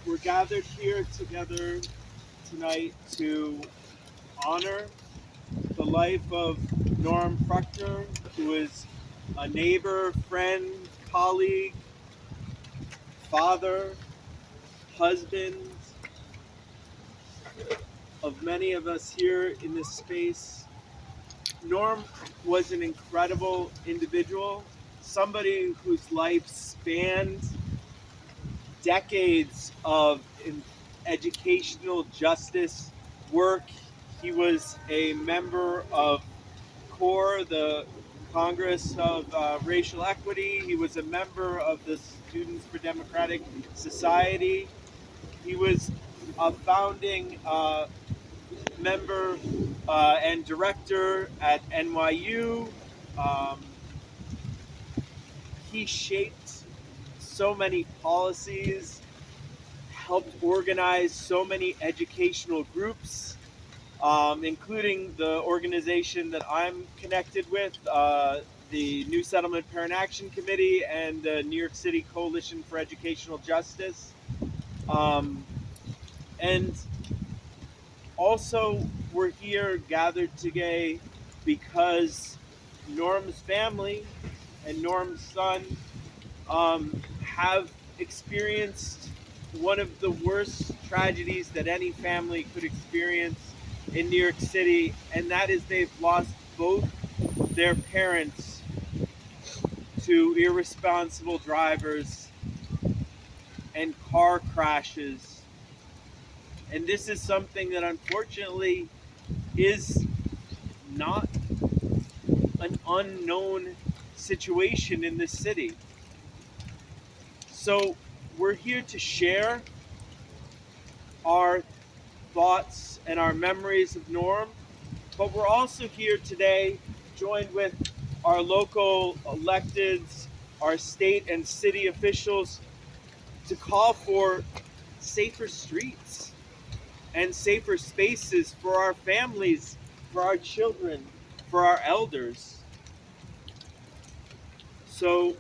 We're gathered here together tonight to honor the life of Norm Fruchter, who is a neighbor, friend, colleague, father, husband of many of us here in this space. Norm was an incredible individual, somebody whose life spanned decades of educational justice work. He was a member of CORE, the Congress of Racial Equity. He was a member of the Students for Democratic Society. He was a founding member and director at NYU. Um, he shaped so many policies, helped organize so many educational groups, including the organization that I'm connected with, the New Settlement Parent Action Committee and the New York City Coalition for Educational Justice. And also, we're here gathered today because Norm's family and Norm's son have experienced one of the worst tragedies that any family could experience in New York City, and that is they've lost both their parents to irresponsible drivers and car crashes. And this is something that unfortunately is not an unknown situation in this city. So we're here to share our thoughts and our memories of Norm, but we're also here today joined with our local electeds, our state and city officials to call for safer streets and safer spaces for our families, for our children, for our elders. So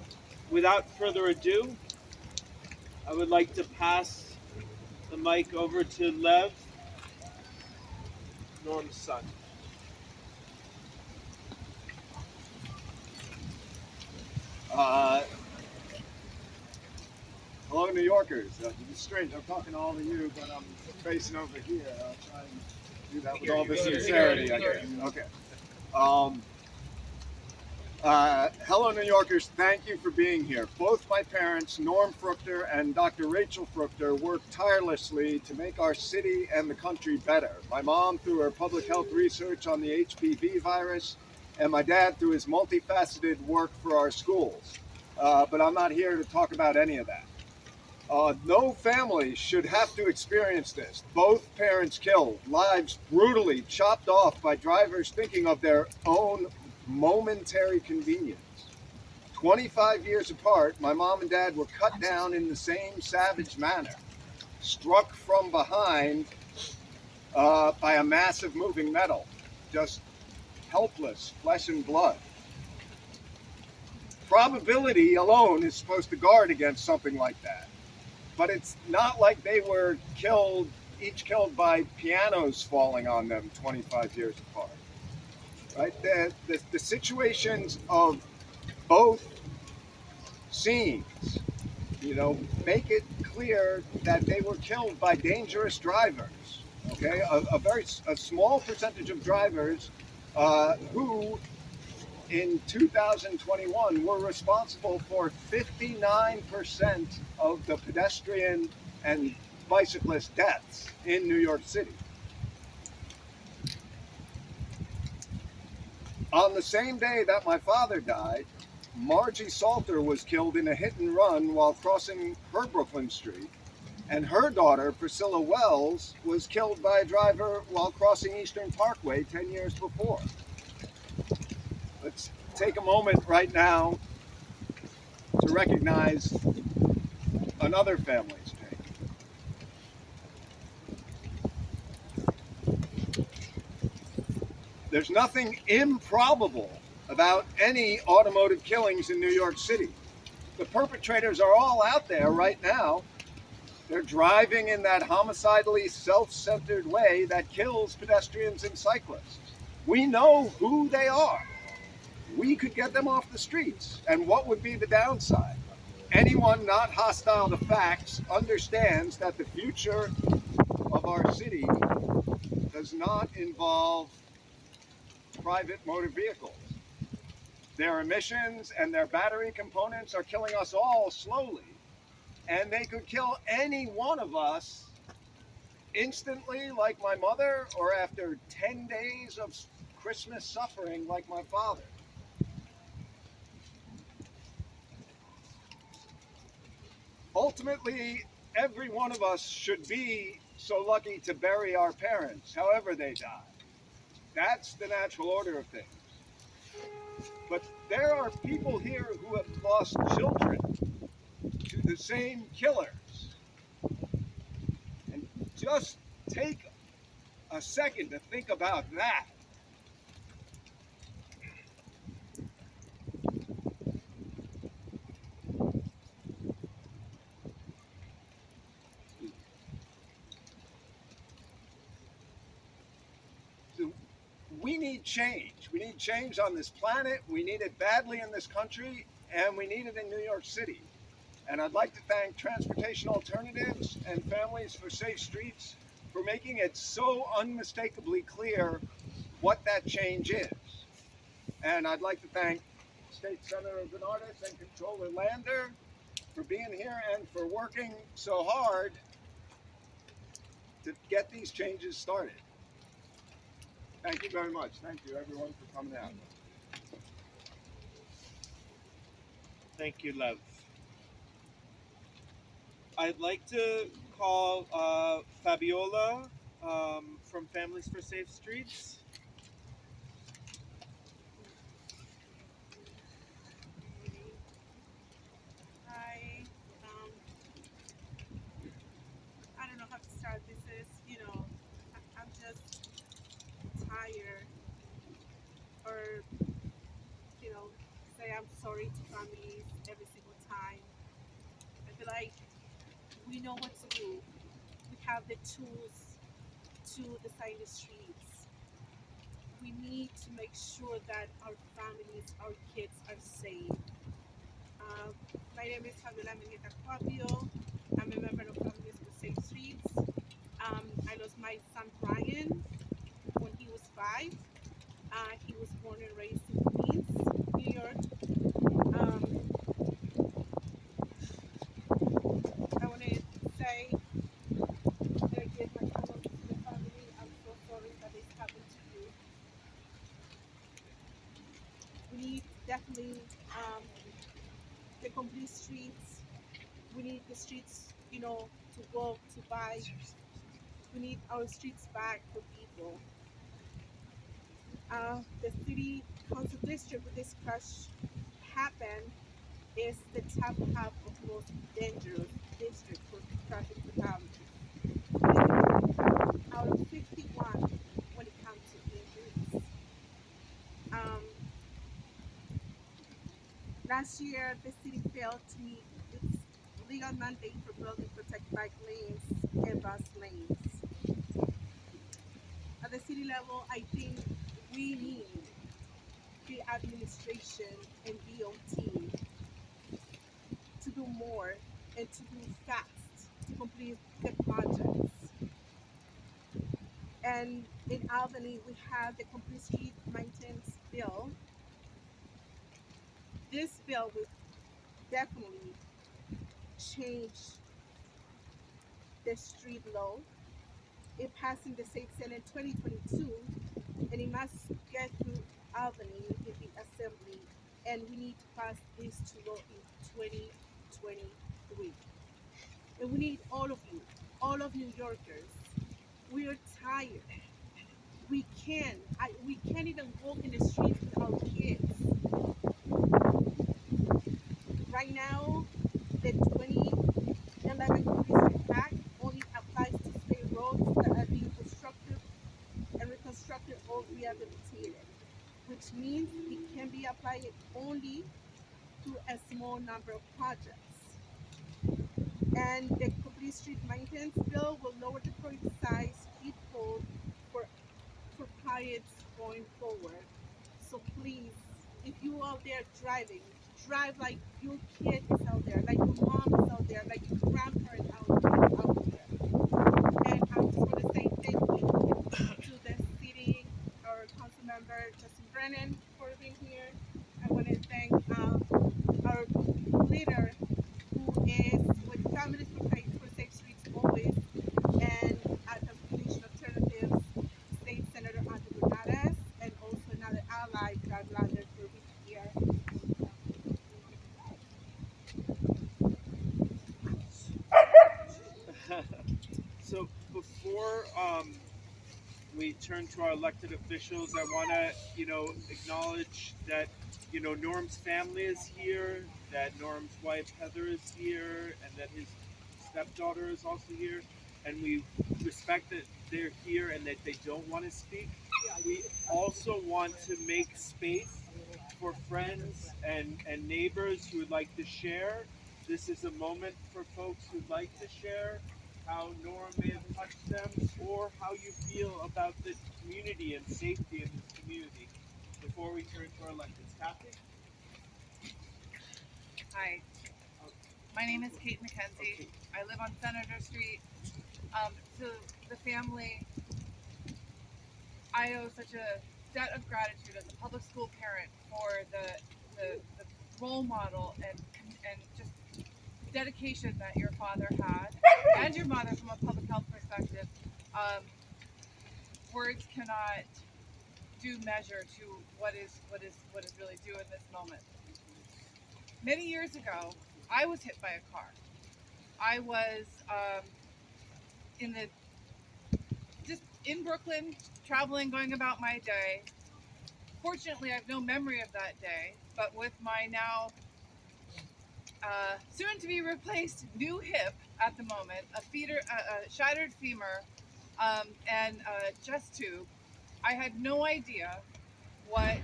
without further ado, I would like to pass the mic over to Lev, Norm's son. Hello, New Yorkers. It's strange. I'm talking to all of you, but I'm facing over here. I'll try and do that with all the sincerity I can. Okay. Hello, New Yorkers. Thank you for being here. Both my parents, Norm Fruchter and Dr. Rachel Fruchter, worked tirelessly to make our city and the country better. My mom through her public health research on the HPV virus, and my dad through his multifaceted work for our schools. But I'm not here to talk about any of that. No family should have to experience this. Both parents killed, lives brutally chopped off by drivers thinking of their own momentary convenience. 25 years apart, my mom and dad were cut down in the same savage manner, struck from behind by a massive moving metal, just helpless flesh and blood. Probability alone is supposed to guard against something like that. But it's not like they were each killed by pianos falling on them 25 years apart. Right? The situations of both scenes, make it clear that they were killed by dangerous drivers. Okay, a small percentage of drivers who in 2021 were responsible for 59% of the pedestrian and bicyclist deaths in New York City. On the same day that my father died, Margie Salter was killed in a hit and run while crossing her Brooklyn Street, and her daughter, Priscilla Wells, was killed by a driver while crossing Eastern Parkway 10 years before. Let's take a moment right now to recognize another family's pain. There's nothing improbable about any automotive killings in New York City. The perpetrators are all out there right now, They're driving in that homicidally self-centered way that kills pedestrians and cyclists. We know who they are. We could get them off the streets. And what would be the downside? Anyone not hostile to facts understands that the future of our city does not involve private motor vehicles. Their emissions and their battery components are killing us all slowly, and they could kill any one of us instantly, like my mother, or after 10 days of Christmas suffering, like my father. Ultimately, every one of us should be so lucky to bury our parents, however they die. That's the natural order of things. But there are people here who have lost children to the same killers. And just take a second to think about that. So we need change. We need change on this planet. We need it badly in this country, and we need it in New York City. And I'd like to thank Transportation Alternatives and Families for Safe Streets for making it so unmistakably clear what that change is. And I'd like to thank State Senator Bernardus and Controller Lander for being here and for working so hard to get these changes started. Thank you very much. Thank you, everyone, for coming out. Thank you, Lev. I'd like to call Fabiola from Families for Safe Streets. I I don't know how to start. This is, I'm just tired, or you know, say I'm sorry to families every single time. I feel like we know what to do. We have the tools to design the streets. We need to make sure that our families, our kids are safe. Uh, my name is Fabiola Mengueta Cuapio. I'm a member of Families for Safe Streets. I lost my son Brian when he was 5. He was born and raised in Queens, New York. Um, I want to say that I give my condolences to the family. I'm so sorry that this happened to you. We need definitely the complete streets. We need the streets, to walk, to buy. We need our streets back for people. The city council district where this crash happened is the top half of most dangerous district for traffic fatalities. Out of 51 when it comes to injuries. Um, Last year, the city failed to meet its legal mandate for building protect bike lanes and bus lanes. At the city level, I think we need the administration and DOT to do more and to do fast to complete the projects. And in Albany, we have the complete street maintenance bill. This bill will definitely change the street law. It passed in the state senate in 2022, and it must get through Albany in the assembly, and we need to pass this to law in 2023. And we need all of you, all of New Yorkers. We are tired. We can't even walk in the streets with our kids. Right now, the 2011 Police Act only applies to state roads that are being constructed and reconstructed or rehabilitated, which means it can be applied only to a small number of projects. And the complete street ordinance bill will lower the current size peephole for clients going forward. So please, if you out there driving, drive like your kid is out there, like your mom is out there, like your grandparent out there. And I just want to say thank you to the city or council member Justin Brennan for being here. I want to thank our leader who is with Families for Safe Streets always, and at the Coalition Alternatives, State Senator Andrew Bernardes, and also another ally, Brad Lander, for being here. So before we turn to our elected officials, I want to, acknowledge that, Norm's family is here, that Norm's wife Heather is here, and that his stepdaughter is also here, and we respect that they're here and that they don't want to speak. We also want to make space for friends and neighbors who would like to share. This is a moment for folks who'd like to share how Norm may have touched them or how you feel about the community and safety in this community. Before we turn to our electeds, Kathy? Hi, my name is Kate McKenzie. Okay. I live on Senator Street. To the family, I owe such a debt of gratitude as a public school parent for the role model and just dedication that your father had and your mother from a public health perspective. Um, Words cannot do measure to what is really due in this moment. Many years ago, I was hit by a car. I was in the just in Brooklyn, traveling, going about my day. Fortunately, I have no memory of that day, but with my now soon to be replaced new hip at the moment, a shattered femur, and a chest tube, I had no idea what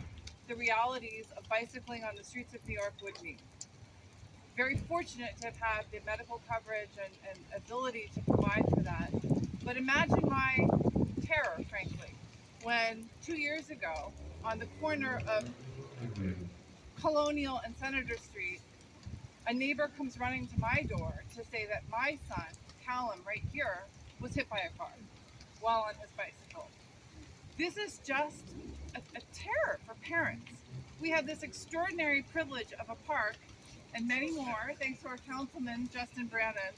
the realities of bicycling on the streets of New York would mean. Very fortunate to have had the medical coverage and ability to provide for that. But imagine my terror, frankly, when 2 years ago, on the corner of Colonial and Senator Street, a neighbor comes running to my door to say that my son, Callum, right here, was hit by a car while on his bicycle. This is just a terror for parents. We have this extraordinary privilege of a park and many more, thanks to our councilman, Justin Brannon.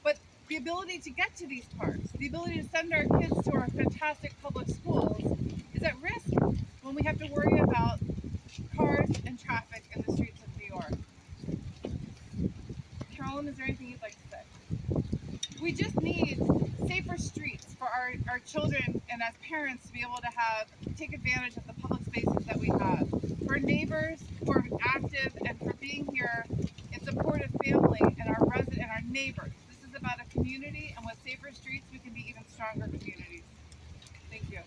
But the ability to get to these parks, the ability to send our kids to our fantastic public schools is at risk when we have to worry about cars and traffic in the streets of New York. Carolyn, is there anything you'd like to say? We just need safer streets for our children and as parents to be able to take advantage of the public spaces that we have. For neighbors who are active and for being here in support of family and our neighbors. This is about a community, and with safer streets we can be even stronger communities. Thank you.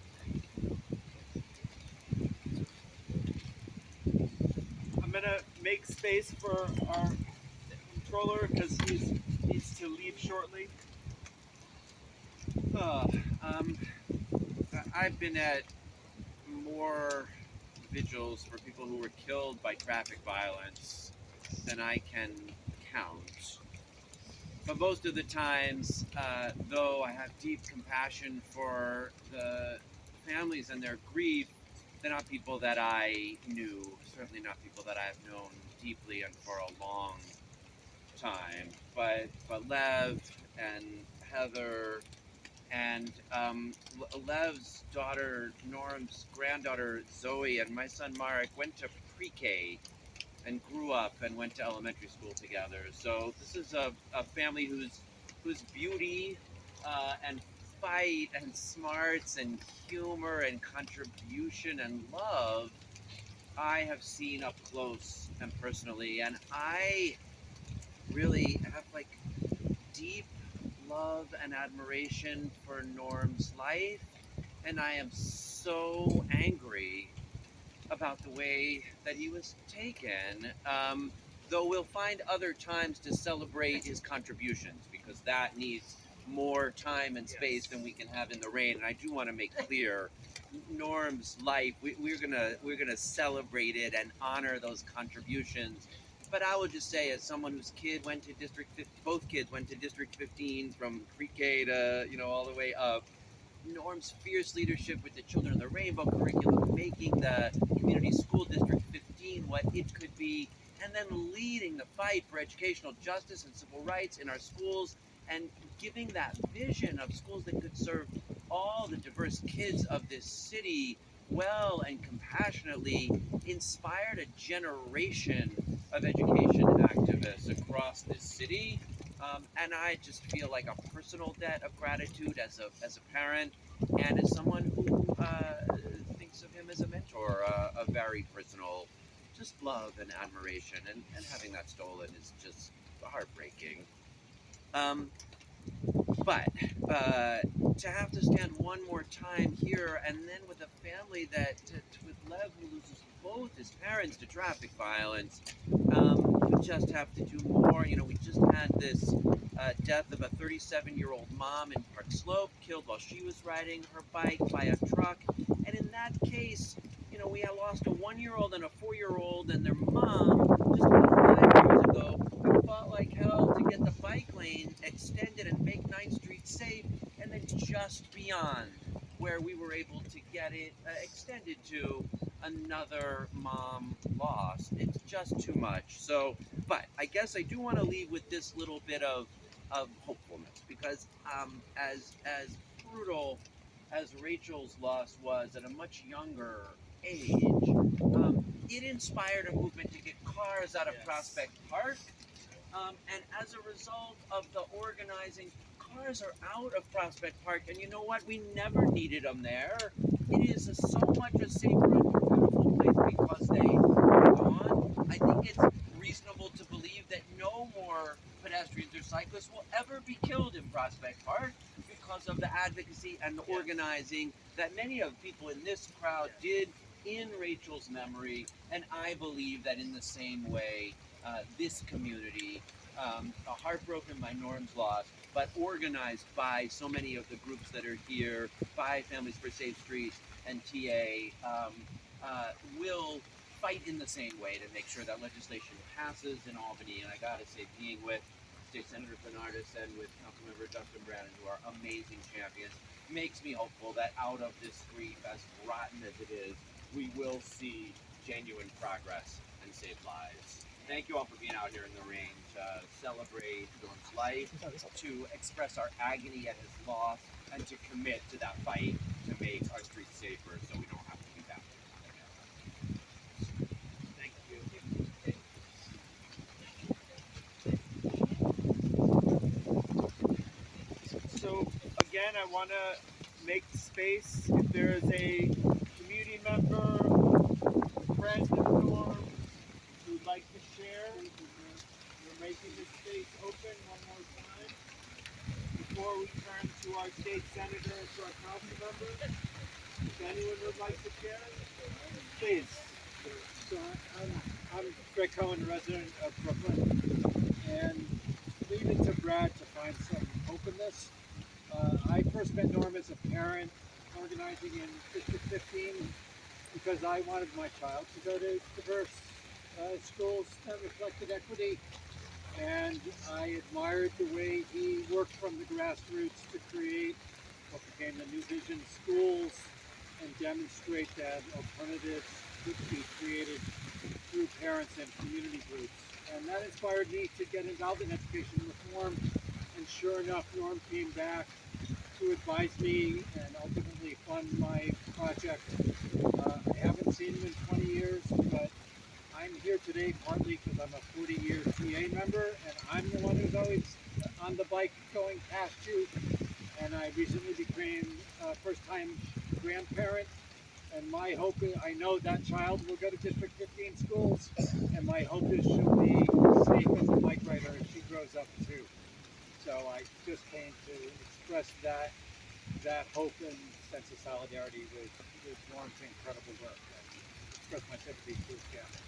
I'm going to make space for our controller because he needs to leave shortly. I've been at more vigils for people who were killed by traffic violence than I can count. But most of the times, though I have deep compassion for the families and their grief, they're not people that I knew, certainly not people that I've known deeply and for a long time. But Lev and Heather and Lev's daughter, Norm's granddaughter Zoe, and my son Marek went to pre-K and grew up and went to elementary school together. So this is a family whose beauty and fight and smarts and humor and contribution and love I have seen up close and personally, and I really have deep love and admiration for Norm's life, and I am so angry about the way that he was taken. Though we'll find other times to celebrate his contributions because that needs more time and space than we can have in the rain. And I do want to make clear, Norm's life, we're gonna celebrate it and honor those contributions. But I would just say, as someone whose kid went to both kids went to District 15 from pre-K to all the way up. Norm's fierce leadership with the Children of the Rainbow curriculum, making the community school District 15 what it could be, and then leading the fight for educational justice and civil rights in our schools, and giving that vision of schools that could serve all the diverse kids of this city well and compassionately, inspired a generation of education activists across this city. And I just feel like a personal debt of gratitude as a parent and as someone who thinks of him as a mentor, a very personal, just love and admiration. And having that stolen is just heartbreaking. Um, but to have to stand one more time here, and then with a family with Lev, who loses both his parents to traffic violence, we just have to do more. We just had this death of a 37-year-old mom in Park Slope, killed while she was riding her bike by a truck. And in that case, we had lost a 1-year-old and a 4-year-old and their mom just about 5 years ago. I fought like hell to get the bike lane extended and make 9th Street safe, and then just beyond where we were able to get it extended to, another mom lost. It's just too much. So, but I guess I do want to leave with this little bit of hopefulness, because as brutal as Rachel's loss was at a much younger age, it inspired a movement to get cars out of Prospect Park. And as a result of the organizing, cars are out of Prospect Park. And you know what? We never needed them there. It is so much a safer and more beautiful place because they are gone. I think it's reasonable to believe that no more pedestrians or cyclists will ever be killed in Prospect Park because of the advocacy and the organizing that many of people in this crowd did in Rachel's memory. And I believe that in the same way, this community, heartbroken by Norm's loss, but organized by so many of the groups that are here, by Families for Safe Streets and TA, will fight in the same way to make sure that legislation passes in Albany. And I gotta say, being with State Senator Bernardus and with Councilmember Justin Brannon, who are amazing champions, makes me hopeful that out of this grief, as rotten as it is, we will see genuine progress and save lives. Thank you all for being out here in the rain to celebrate Norm's life, to express our agony at his loss, and to commit to that fight to make our streets safer so we don't have to do that again. Thank you. So again, I want to make space. If there is a community member, friend of Norm who'd like to share, we're making this space open one more time before we turn to our state senator and to our council members. If anyone would like to share, please. So I'm Greg Cohen, resident of Brooklyn, and leave it to Brad to find some openness. I first met Norm as a parent organizing in District 15 because I wanted my child to go to diverse schools that reflected equity, and I admired the way he worked from the grassroots to create what became the New Vision schools and demonstrate that alternatives could be created through parents and community groups. And that inspired me to get involved in education reform. And sure enough, Norm came back to advise me and ultimately fund my project. I haven't seen him in 20 years, but I'm here today partly because I'm a 40-year TA member, and I'm the one who's always on the bike going past you. And I recently became a first-time grandparent, and my hope is, I know that child will go to District 15 schools, and my hope is she'll be safe as a bike rider as she grows up too. So I just came to express that hope and sense of solidarity with Norm's incredible work, and express my sympathy to his family.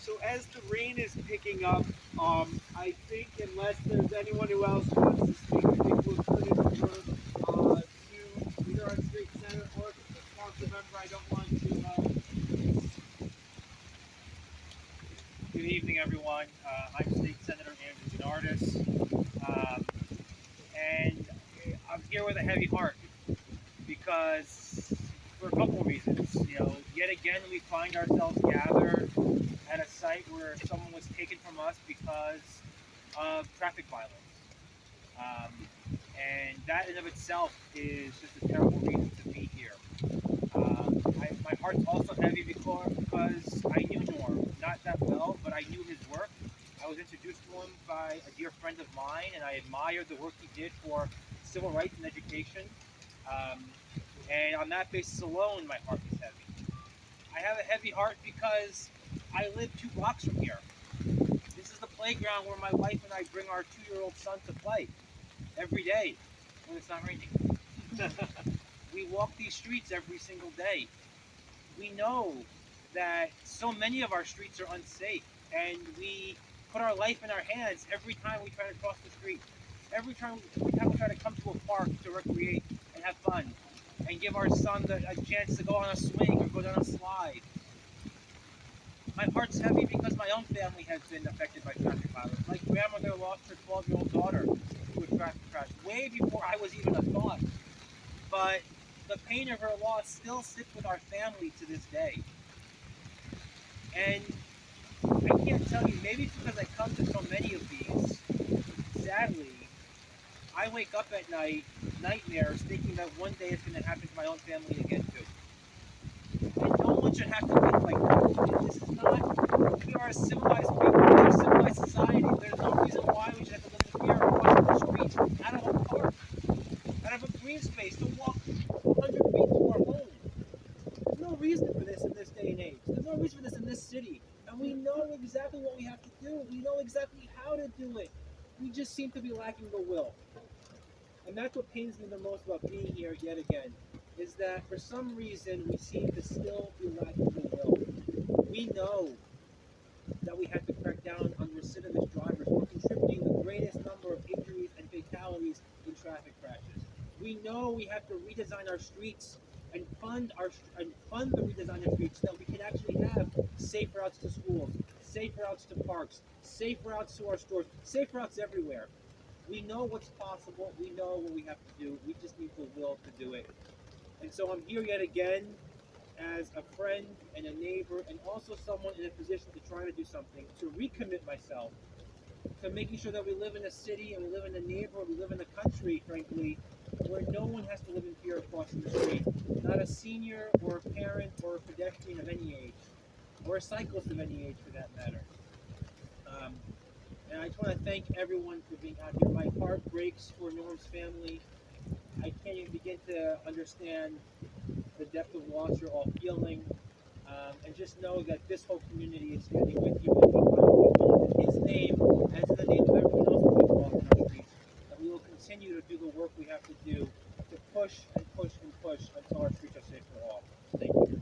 So as the rain is picking up, I think unless there's anyone who else wants to speak, I think we'll turn it over to either our street senator or the council member. I don't want to. Good evening, everyone. I'm State Senator Andrew Janardis, and I'm here with a heavy heart because for a couple of reasons. Yet again, we find ourselves gathered at a site where someone was taken from us because of traffic violence. Um, and that in of itself is just a terrible reason to be here. My heart's also heavy because I knew Norm, not that well, but I knew his work. I was introduced to him by a dear friend of mine, and I admired the work he did for civil rights and education. Um, and on that basis alone, my heart is heavy. I have a heavy heart because I live 2 blocks from here. This is the playground where my wife and I bring our 2-year-old son to play every day when it's not raining. We walk these streets every single day. We know that so many of our streets are unsafe, and we put our life in our hands every time we try to cross the street. Every time we try to come to a park to recreate and have fun, and give our son a chance to go on a swing or go down a slide. My heart's heavy because my own family has been affected by traffic violence. My grandmother lost her 12-year-old daughter to a traffic crash way before I was even a thought. But the pain of her loss still sits with our family to this day. And I can't tell you, maybe it's because I come to so many of these, sadly, I wake up at night, nightmares, thinking that one day it's going to happen to my own family again too. And no one should have to think like that. This is not, we are a civilized people, we are a civilized society. There's no reason why we should have to live in fear of crossing the street out of a park, out of a green space, to walk 100 feet to our home. There's no reason for this in this day and age. There's no reason for this in this city. And we know exactly what we have to do. We know exactly how to do it. We just seem to be lacking the will. And that's what pains me the most about being here yet again, is that for some reason we seem to still be lacking the will. We know that we have to crack down on recidivist drivers who are contributing the greatest number of injuries and fatalities in traffic crashes. We know we have to redesign our streets and fund the redesign of streets so that we can actually have safe routes to schools, safe routes to parks, safe routes to our stores, safe routes everywhere. We know what's possible. We know what we have to do. We just need the will to do it. And so I'm here yet again as a friend and a neighbor, and also someone in a position to try to do something, to recommit myself to making sure that we live in a city and we live in a neighborhood, we live in a country, frankly, where no one has to live in fear of crossing the street. Not a senior or a parent or a pedestrian of any age, or a cyclist of any age for that matter. And I just want to thank everyone for being out here. My heart breaks for Norm's family. I can't even begin to understand the depth of loss you're all feeling. And just know that this whole community is standing with you. And in his name, as in the name of everyone else that we walk in our streets, that we will continue to do the work we have to do to push and push and push until our streets are safe for all. Thank you.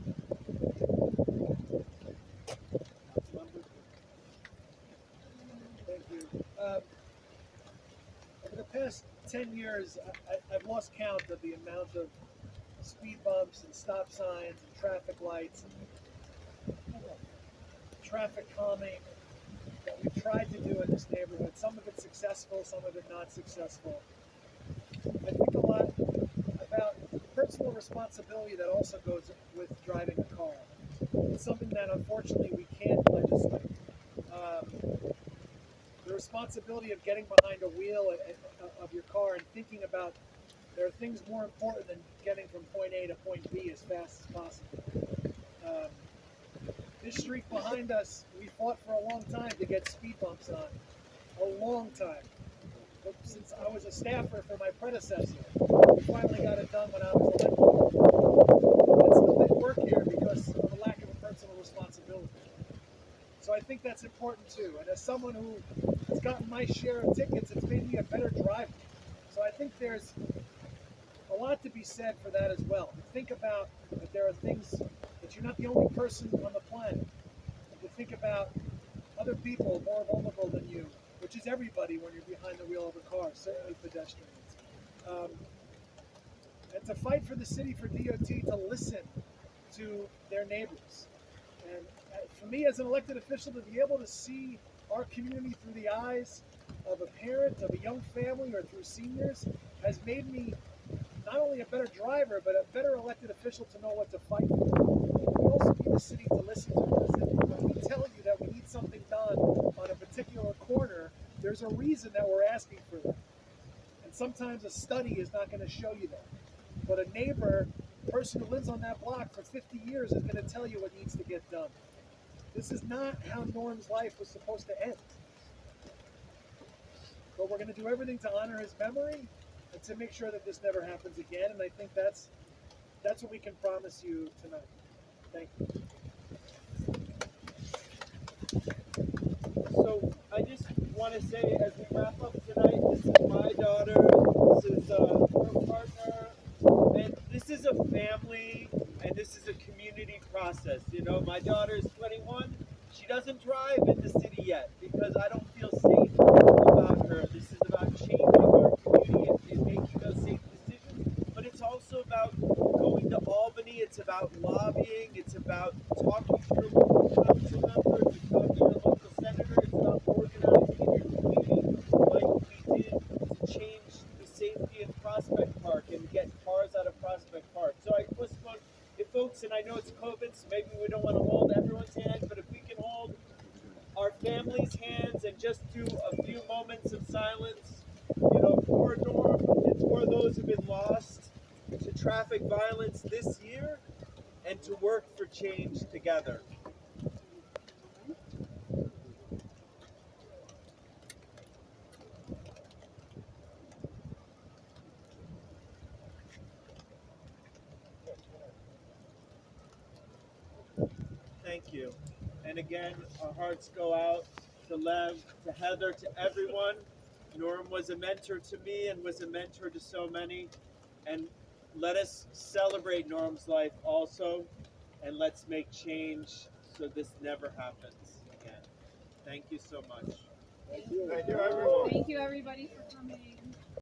Thank you. Over the past 10 years, I've lost count of the amount of speed bumps and stop signs and traffic lights and traffic calming that we've tried to do in this neighborhood. Some of it successful, some of it not successful. I think a lot about personal responsibility that also goes with driving a car. It's something that unfortunately we can't legislate. The responsibility of getting behind a wheel of your car and thinking about there are things more important than getting from point A to point B as fast as possible. Um, this street behind us, we fought for a long time to get speed bumps on. A long time. But since I was a staffer for my predecessor, we finally got it done when I was elected. It still didn't work here because of a lack of a personal responsibility. So I think that's important too. And as someone who has gotten my share of tickets, it's made me a better driver. So I think there's a lot to be said for that as well. Think about that there are things that you're not the only person on the planet. And to think about other people more vulnerable than you, which is everybody when you're behind the wheel of a car, certainly pedestrians. Um, and to fight for the city, for DOT to listen to their neighbors. And for me as an elected official to be able to see our community through the eyes of a parent, of a young family, or through seniors has made me not only a better driver, but a better elected official to know what to fight for. We also need the city to listen to us. And when we tell you that we need something done on a particular corner, there's a reason that we're asking for that. And sometimes a study is not going to show you that. But a neighbor, a person who lives on that block for 50 years is going to tell you what needs to get done. This is not how Norm's life was supposed to end. But we're going to do everything to honor his memory and to make sure that this never happens again. And I think that's what we can promise you tonight. Thank you. So I just want to say, as we wrap up tonight, this is my daughter, this is her partner, and this is a family, and this is a community process. You know, my daughter is 21. She doesn't drive in the city yet because I don't feel safe about her. This is about changing our community and making those safe decisions, but it's also about going to Albany. It's about lobbying. It's about talking to your local council member, to talk to your local senator. It's about organizing in your community like we did to change the safety in Prospect Park and get cars out of Prospect Park. So I just want, if folks, and I know it's COVID, so maybe we don't want to hold everyone's hand, but if we can hold our families' hands and just do a few moments of silence, you know, for Norm and for those who've been lost to traffic violence this year, and to work for change together. Thank you. And again, our hearts go out to Lev, to Heather, to everyone. Norm was a mentor to me and was a mentor to so many. And let us celebrate Norm's life also, and let's make change so this never happens again. Thank you so much. Thank you, everyone. Thank you, everybody, for coming.